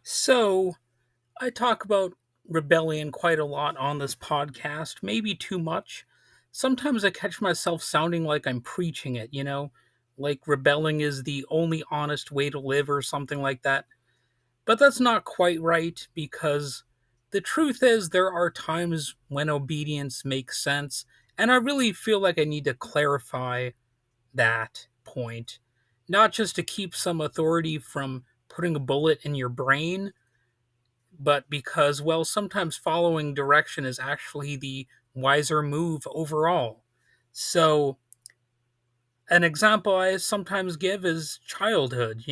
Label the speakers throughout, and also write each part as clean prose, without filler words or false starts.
Speaker 1: So, I talk about rebellion quite a lot on this podcast, maybe too much. Sometimes I catch myself sounding like I'm preaching it, like rebelling is the only honest way to live or something like that. But that's not quite right because the truth is there are times when obedience makes sense, and I really feel like I need to clarify that point. Not just to keep some authority from putting a bullet in your brain, but because, well, sometimes following direction is actually the wiser move overall. So, an example I sometimes give is childhood.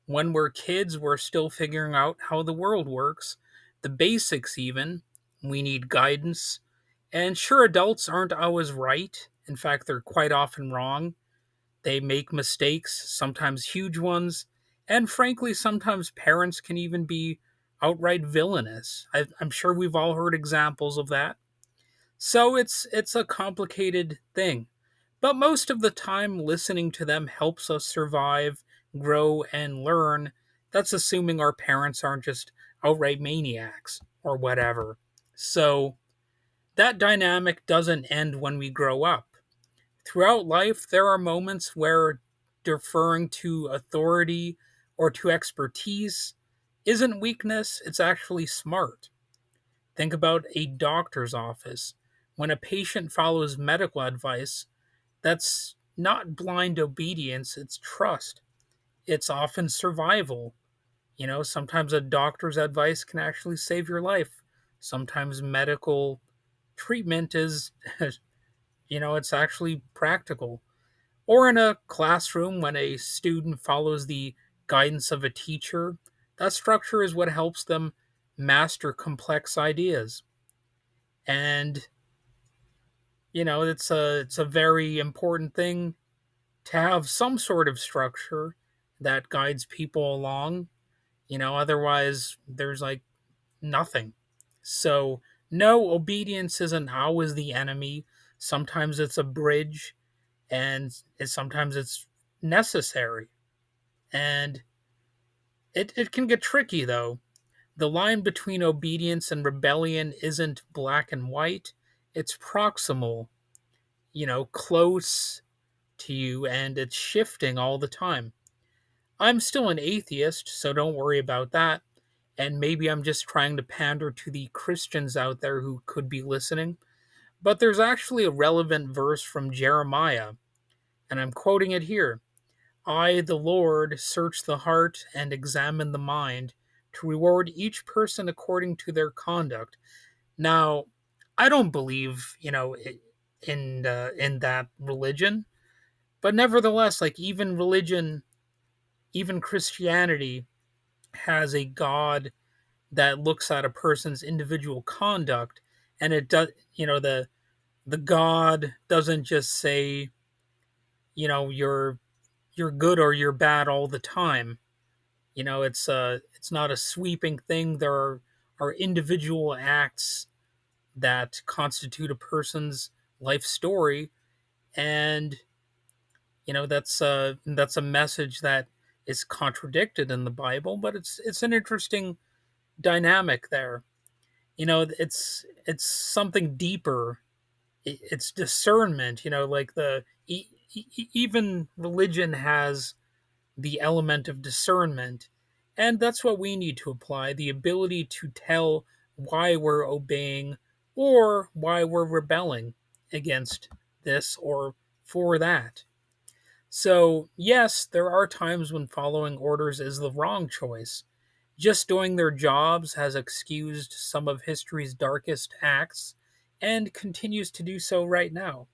Speaker 1: When we're kids, we're still figuring out how the world works, the basics even. We need guidance. And sure, adults aren't always right. In fact, they're quite often wrong. They make mistakes, sometimes huge ones, and frankly, sometimes parents can even be outright villainous. I'm sure we've all heard examples of that. So it's a complicated thing. But most of the time, listening to them helps us survive, grow, and learn. That's assuming our parents aren't just outright maniacs or whatever. So that dynamic doesn't end when we grow up. Throughout life, there are moments where deferring to authority or to expertise isn't weakness, it's actually smart. Think about a doctor's office. When a patient follows medical advice, that's not blind obedience, it's trust. It's often survival. Sometimes a doctor's advice can actually save your life. Sometimes medical treatment is, it's actually practical. Or in a classroom, when a student follows the guidance of a teacher, that structure is what helps them master complex ideas. And it's a very important thing to have some sort of structure that guides people along. Otherwise there's like nothing. So no, obedience isn't always the enemy. Sometimes it's a bridge, and sometimes it's necessary. And it can get tricky, though. The line between obedience and rebellion isn't black and white, it's proximal, close to you, and it's shifting all the time. I'm still an atheist, so don't worry about that. And maybe I'm just trying to pander to the Christians out there who could be listening. But there's actually a relevant verse from Jeremiah, and I'm quoting it here. I, the Lord, search the heart and examine the mind to reward each person according to their conduct. Now, I don't believe, in that religion, but nevertheless, like even religion, even Christianity has a God that looks at a person's individual conduct, and it does, the God doesn't just say, you're good or you're bad all the time. It's not a sweeping thing. There are individual acts that constitute a person's life story, and that's a message that is contradicted in the Bible, but it's an interesting dynamic there. It's something deeper. It's discernment. Like even religion has the element of discernment. And that's what we need to apply, the ability to tell why we're obeying or why we're rebelling against this or for that. So, yes, there are times when following orders is the wrong choice. Just doing their jobs has excused some of history's darkest acts and continues to do so right now.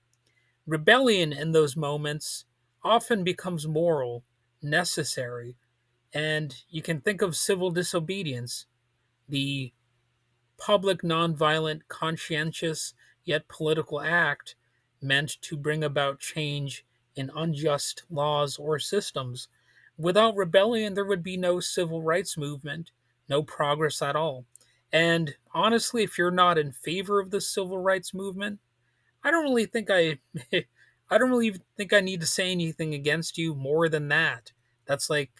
Speaker 1: Rebellion in those moments often becomes moral, necessary, and you can think of civil disobedience, the public, nonviolent, conscientious, yet political act meant to bring about change in unjust laws or systems. Without rebellion, there would be no civil rights movement, no progress at all. And honestly, if you're not in favor of the civil rights movement, I don't really think I I don't really think I need to say anything against you more than that. That's like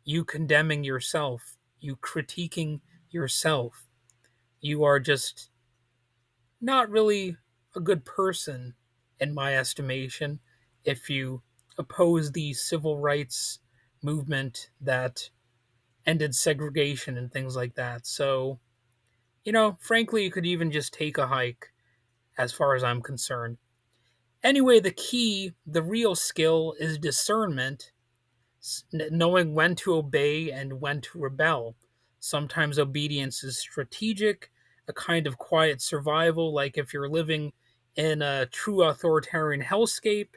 Speaker 1: you condemning yourself. you critiquing yourself. You are just not really a good person, in my estimation, if you oppose the civil rights movement that ended segregation and things like that. So, frankly, you could even just take a hike, as far as I'm concerned. Anyway, the real skill is discernment, knowing when to obey and when to rebel. Sometimes obedience is strategic, a kind of quiet survival, like if you're living in a true authoritarian hellscape,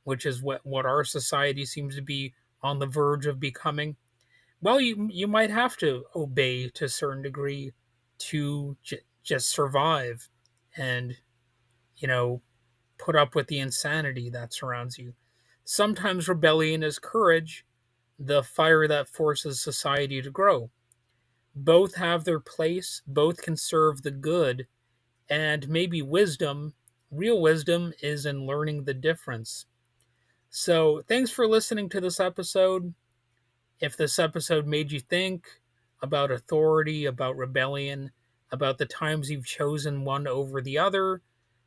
Speaker 1: which is what our society seems to be on the verge of becoming. Well, you might have to obey to a certain degree to just survive and, you know, put up with the insanity that surrounds you. Sometimes rebellion is courage, the fire that forces society to grow. Both have their place, both can serve the good, and maybe real wisdom, is in learning the difference. So, thanks for listening to this episode. If this episode made you think about authority, about rebellion, about the times you've chosen one over the other,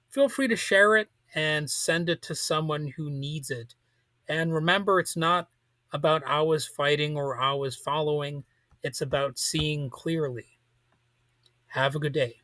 Speaker 1: feel free to share it and send it to someone who needs it. And remember, it's not about I was fighting or I was following, it's about seeing clearly. Have a good day.